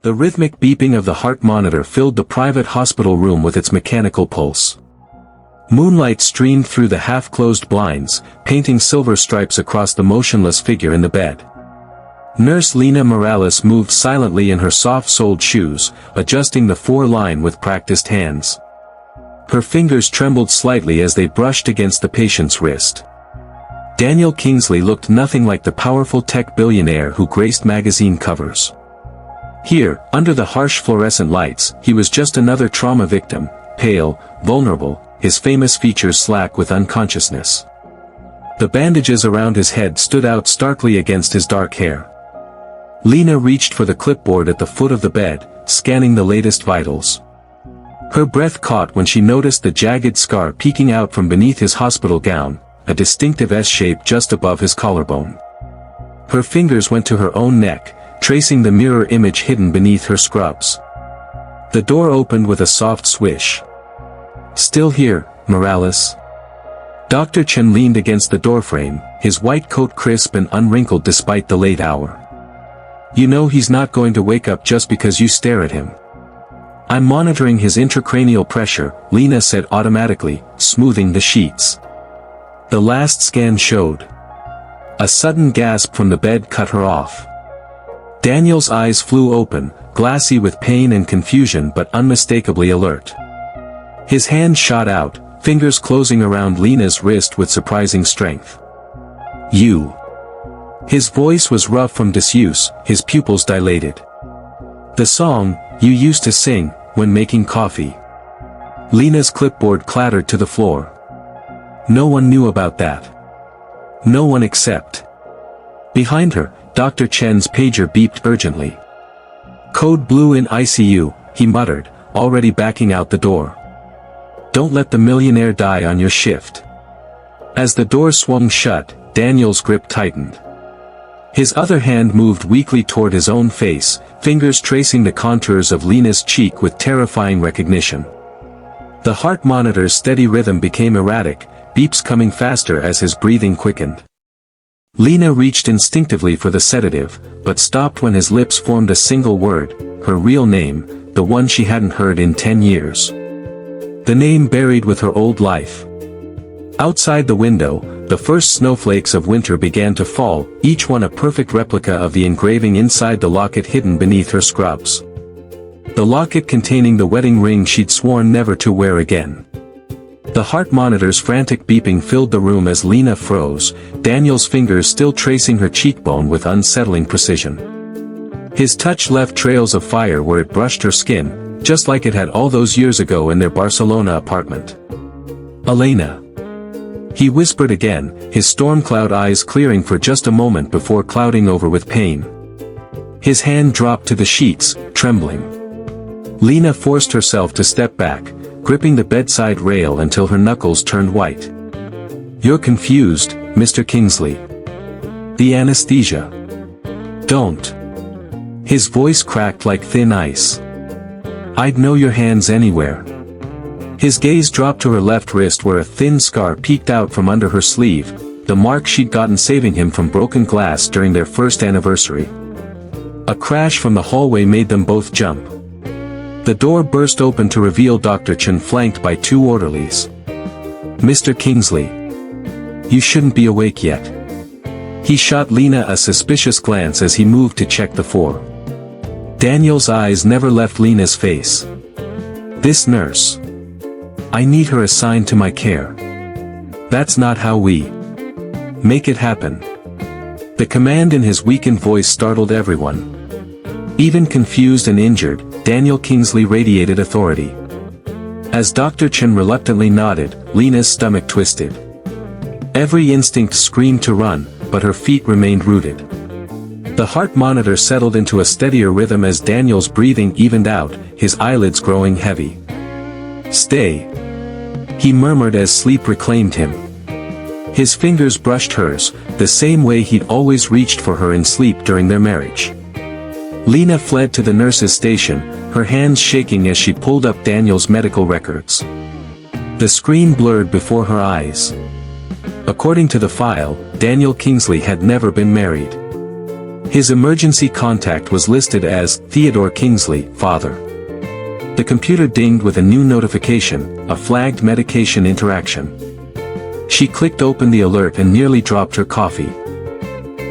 The rhythmic beeping of the heart monitor filled the private hospital room with its mechanical pulse. Moonlight streamed through the half-closed blinds, painting silver stripes across the motionless figure in the bed. Nurse Lina Morales moved silently in her soft-soled shoes, adjusting the four-line with practiced hands. Her fingers trembled slightly as they brushed against the patient's wrist. Daniel Kingsley looked nothing like the powerful tech billionaire who graced magazine covers. Here, under the harsh fluorescent lights, he was just another trauma victim, pale, vulnerable, his famous features slack with unconsciousness. The bandages around his head stood out starkly against his dark hair. Lina reached for the clipboard at the foot of the bed, scanning the latest vitals. Her breath caught when she noticed the jagged scar peeking out from beneath his hospital gown, a distinctive S-shape just above his collarbone. Her fingers went to her own neck, tracing the mirror image hidden beneath her scrubs. The door opened with a soft swish. "Still here, Morales?" Dr. Chen leaned against the doorframe, his white coat crisp and unwrinkled despite the late hour. "You know he's not going to wake up just because you stare at him." "I'm monitoring his intracranial pressure," Lina said automatically, smoothing the sheets. The last scan showed. A sudden gasp from the bed cut her off. Daniel's eyes flew open, glassy with pain and confusion but unmistakably alert. His hand shot out, fingers closing around Lina's wrist with surprising strength. "You." His voice was rough from disuse, his pupils dilated. "The song you used to sing when making coffee." Lina's clipboard clattered to the floor. "No one knew about that. No one except." Behind her, Dr. Chen's pager beeped urgently. "Code blue in ICU," he muttered, already backing out the door. "Don't let the millionaire die on your shift." As the door swung shut, Daniel's grip tightened. His other hand moved weakly toward his own face, fingers tracing the contours of Lina's cheek with terrifying recognition. The heart monitor's steady rhythm became erratic, beeps coming faster as his breathing quickened. Lina reached instinctively for the sedative, but stopped when his lips formed a single word, her real name, the one she hadn't heard in 10 years. The name buried with her old life. Outside the window, the first snowflakes of winter began to fall, each one a perfect replica of the engraving inside the locket hidden beneath her scrubs. The locket containing the wedding ring she'd sworn never to wear again. The heart monitor's frantic beeping filled the room as Lina froze, Daniel's fingers still tracing her cheekbone with unsettling precision. His touch left trails of fire where it brushed her skin, just like it had all those years ago in their Barcelona apartment. "Elena." He whispered again, his storm cloud eyes clearing for just a moment before clouding over with pain. His hand dropped to the sheets, trembling. Lina forced herself to step back, gripping the bedside rail until her knuckles turned white. "You're confused, Mr. Kingsley. The anesthesia." "Don't." His voice cracked like thin ice. "I'd know your hands anywhere." His gaze dropped to her left wrist where a thin scar peeked out from under her sleeve, the mark she'd gotten saving him from broken glass during their first anniversary. A crash from the hallway made them both jump. The door burst open to reveal Dr. Chen flanked by two orderlies. "Mr. Kingsley. You shouldn't be awake yet." He shot Lina a suspicious glance as he moved to check the floor. Daniel's eyes never left Lina's face. "This nurse. I need her assigned to my care. That's not how we make it happen." The command in his weakened voice startled everyone. Even confused and injured, Daniel Kingsley radiated authority. As Dr. Chen reluctantly nodded, Lina's stomach twisted. Every instinct screamed to run, but her feet remained rooted. The heart monitor settled into a steadier rhythm as Daniel's breathing evened out, his eyelids growing heavy. "Stay," he murmured as sleep reclaimed him. His fingers brushed hers, the same way he'd always reached for her in sleep during their marriage. Lina fled to the nurse's station, her hands shaking as she pulled up Daniel's medical records. The screen blurred before her eyes. According to the file, Daniel Kingsley had never been married. His emergency contact was listed as Theodore Kingsley, father. The computer dinged with a new notification, a flagged medication interaction. She clicked open the alert and nearly dropped her coffee.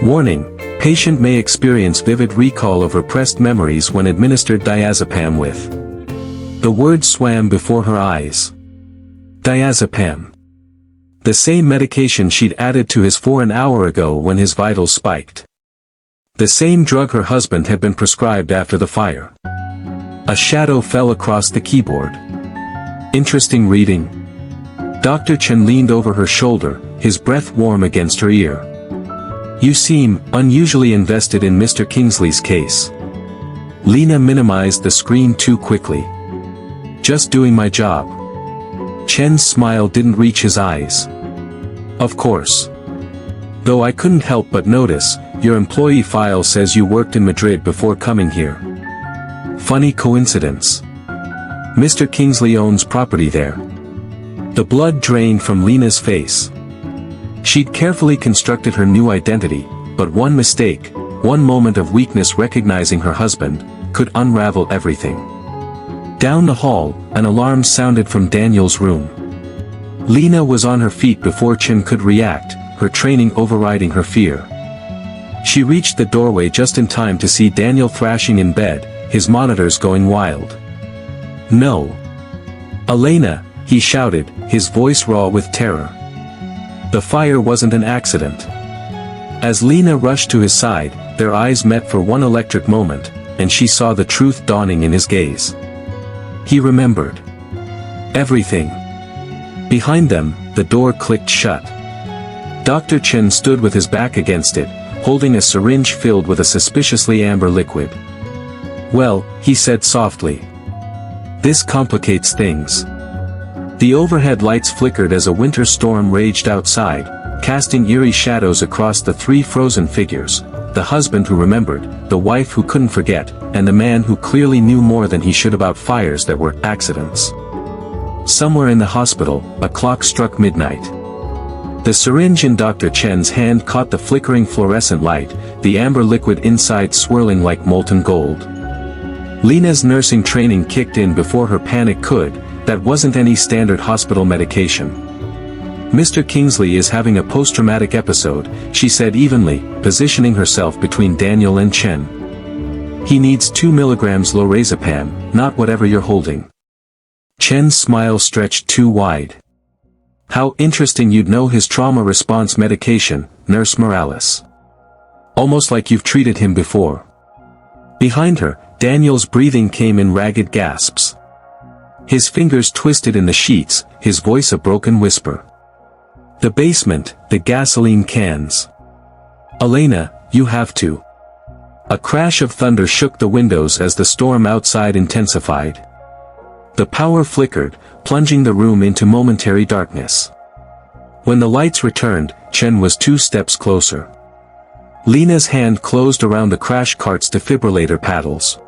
Warning: patient may experience vivid recall of repressed memories when administered diazepam with. The word swam before her eyes. Diazepam. The same medication she'd added to his for an hour ago when his vitals spiked. The same drug her husband had been prescribed after the fire. A shadow fell across the keyboard. Interesting reading. Dr. Chen leaned over her shoulder, his breath warm against her ear. You seem unusually invested in Mr. Kingsley's case. Lina minimized the screen too quickly. Just doing my job. Chen's smile didn't reach his eyes. Of course. Though I couldn't help but notice, your employee file says you worked in Madrid before coming here. Funny coincidence. Mr. Kingsley owns property there. The blood drained from Lina's face. She'd carefully constructed her new identity, but one mistake, one moment of weakness recognizing her husband, could unravel everything. Down the hall, an alarm sounded from Daniel's room. Lina was on her feet before Chen could react, her training overriding her fear. She reached the doorway just in time to see Daniel thrashing in bed, his monitors going wild. No. Elena, he shouted, his voice raw with terror. The fire wasn't an accident. As Lina rushed to his side, their eyes met for one electric moment, and she saw the truth dawning in his gaze. He remembered. Everything. Behind them, the door clicked shut. Dr. Chen stood with his back against it, holding a syringe filled with a suspiciously amber liquid. Well, he said softly. This complicates things. The overhead lights flickered as a winter storm raged outside, casting eerie shadows across the three frozen figures, the husband who remembered, the wife who couldn't forget, and the man who clearly knew more than he should about fires that were accidents. Somewhere in the hospital, a clock struck midnight. The syringe in Dr. Chen's hand caught the flickering fluorescent light, the amber liquid inside swirling like molten gold. Lina's nursing training kicked in before her panic could. That wasn't any standard hospital medication. Mr. Kingsley is having a post-traumatic episode, she said evenly, positioning herself between Daniel and Chen. He needs 2 milligrams lorazepam, not whatever you're holding. Chen's smile stretched too wide. How interesting you'd know his trauma response medication, Nurse Morales. Almost like you've treated him before. Behind her, Daniel's breathing came in ragged gasps. His fingers twisted in the sheets, his voice a broken whisper. The basement, the gasoline cans. Elena, you have to. A crash of thunder shook the windows as the storm outside intensified. The power flickered, plunging the room into momentary darkness. When the lights returned, Chen was 2 steps closer. Lina's hand closed around the crash cart's defibrillator paddles.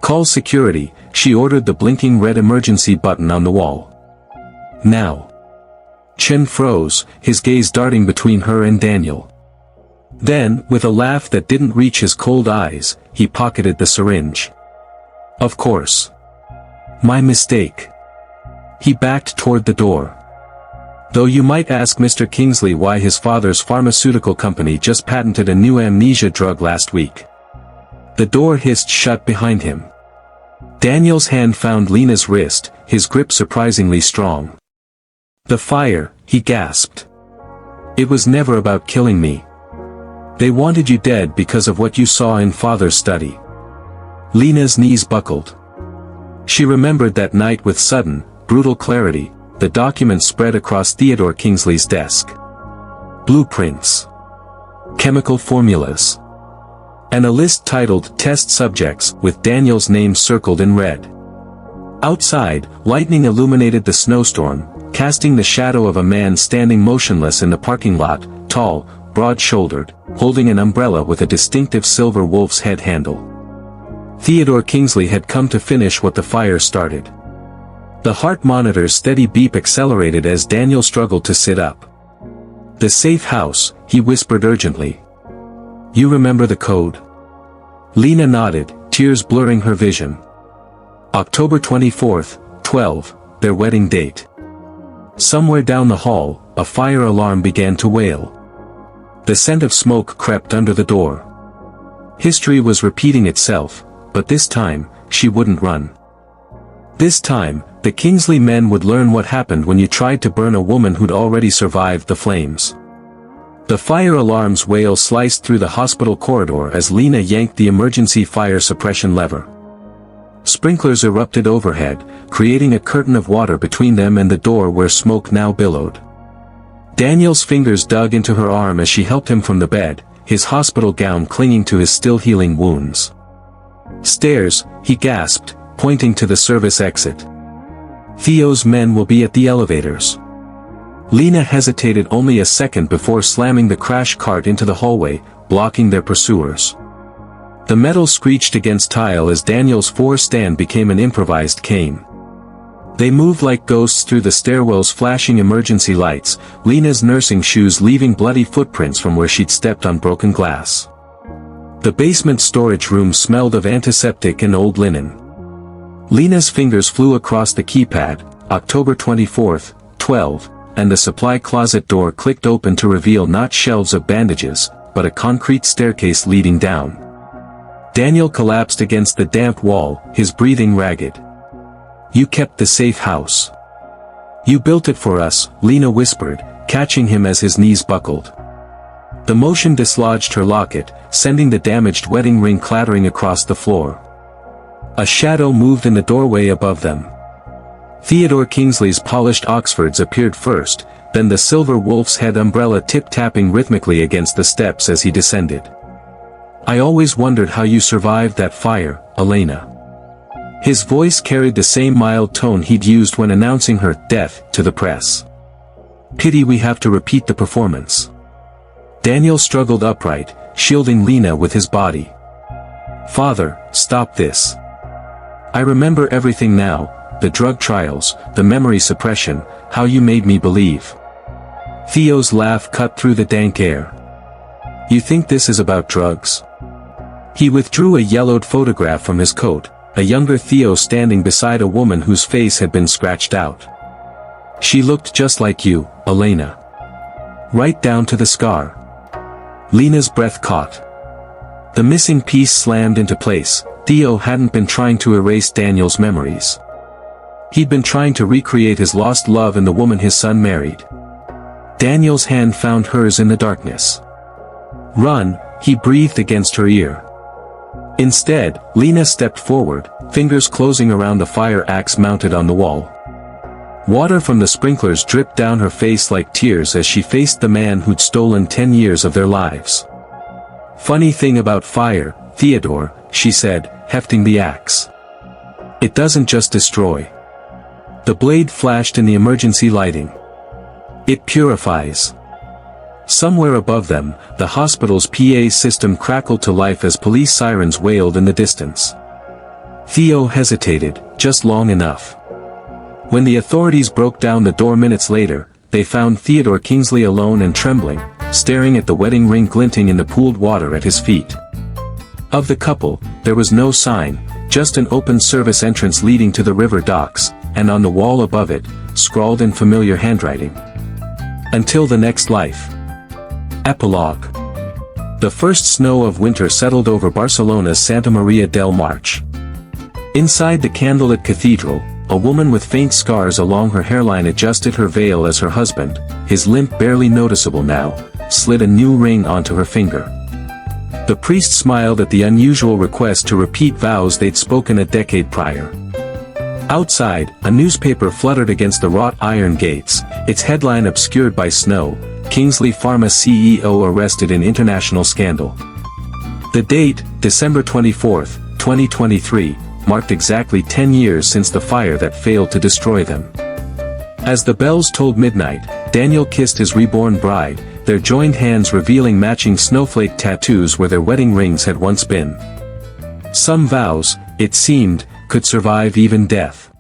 Call security, she ordered the blinking red emergency button on the wall. Now. Chen froze, his gaze darting between her and Daniel. Then, with a laugh that didn't reach his cold eyes, he pocketed the syringe. Of course. My mistake. He backed toward the door. Though you might ask Mr. Kingsley why his father's pharmaceutical company just patented a new amnesia drug last week. The door hissed shut behind him. Daniel's hand found Lina's wrist, his grip surprisingly strong. The fire, he gasped. It was never about killing me. They wanted you dead because of what you saw in Father's study. Lina's knees buckled. She remembered that night with sudden, brutal clarity, the documents spread across Theodore Kingsley's desk. Blueprints. Chemical formulas. And a list titled Test Subjects with Daniel's name circled in red. Outside, lightning illuminated the snowstorm, casting the shadow of a man standing motionless in the parking lot, tall, broad-shouldered, holding an umbrella with a distinctive silver wolf's head handle. Theodore Kingsley had come to finish what the fire started. The heart monitor's steady beep accelerated as Daniel struggled to sit up. The safe house, he whispered urgently. You remember the code? Lina nodded, tears blurring her vision. October 24th, 12, their wedding date. Somewhere down the hall, a fire alarm began to wail. The scent of smoke crept under the door. History was repeating itself, but this time, she wouldn't run. This time, the Kingsley men would learn what happened when you tried to burn a woman who'd already survived the flames. The fire alarm's wail sliced through the hospital corridor as Lina yanked the emergency fire suppression lever. Sprinklers erupted overhead, creating a curtain of water between them and the door where smoke now billowed. Daniel's fingers dug into her arm as she helped him from the bed, his hospital gown clinging to his still healing wounds. Stairs, he gasped, pointing to the service exit. Theo's men will be at the elevators. Lina hesitated only a second before slamming the crash cart into the hallway, blocking their pursuers. The metal screeched against tile as Daniel's stand became an improvised cane. They moved like ghosts through the stairwell's flashing emergency lights, Lina's nursing shoes leaving bloody footprints from where she'd stepped on broken glass. The basement storage room smelled of antiseptic and old linen. Lina's fingers flew across the keypad, October 24th, 12, and the supply closet door clicked open to reveal not shelves of bandages, but a concrete staircase leading down. Daniel collapsed against the damp wall, his breathing ragged. You kept the safe house. You built it for us, Lina whispered, catching him as his knees buckled. The motion dislodged her locket, sending the damaged wedding ring clattering across the floor. A shadow moved in the doorway above them. Theodore Kingsley's polished Oxfords appeared first, then the silver wolf's head umbrella tip-tapping rhythmically against the steps as he descended. I always wondered how you survived that fire, Elena. His voice carried the same mild tone he'd used when announcing her death to the press. Pity we have to repeat the performance. Daniel struggled upright, shielding Lina with his body. Father, stop this. I remember everything now, the drug trials, the memory suppression, how you made me believe. Theo's laugh cut through the dank air. You think this is about drugs? He withdrew a yellowed photograph from his coat, a younger Theo standing beside a woman whose face had been scratched out. She looked just like you, Elena. Right down to the scar. Lina's breath caught. The missing piece slammed into place. Theo hadn't been trying to erase Daniel's memories. He'd been trying to recreate his lost love in the woman his son married. Daniel's hand found hers in the darkness. Run, he breathed against her ear. Instead, Lina stepped forward, fingers closing around the fire axe mounted on the wall. Water from the sprinklers dripped down her face like tears as she faced the man who'd stolen 10 years of their lives. Funny thing about fire, Theodore, she said, hefting the axe. It doesn't just destroy. The blade flashed in the emergency lighting. It purifies. Somewhere above them, the hospital's PA system crackled to life as police sirens wailed in the distance. Theo hesitated, just long enough. When the authorities broke down the door minutes later, they found Theodore Kingsley alone and trembling, staring at the wedding ring glinting in the pooled water at his feet. Of the couple, there was no sign, just an open service entrance leading to the river docks, and on the wall above it, scrawled in familiar handwriting. Until the next life. Epilogue. The first snow of winter settled over Barcelona's Santa Maria del March. Inside the candlelit cathedral, a woman with faint scars along her hairline adjusted her veil as her husband, his limp barely noticeable now, slid a new ring onto her finger. The priest smiled at the unusual request to repeat vows they'd spoken a decade prior. Outside, a newspaper fluttered against the wrought iron gates, its headline obscured by snow, Kingsley Pharma CEO arrested in international scandal. The date, December 24, 2023, marked exactly 10 years since the fire that failed to destroy them. As the bells tolled midnight, Daniel kissed his reborn bride, their joined hands revealing matching snowflake tattoos where their wedding rings had once been. Some vows, it seemed, could survive even death.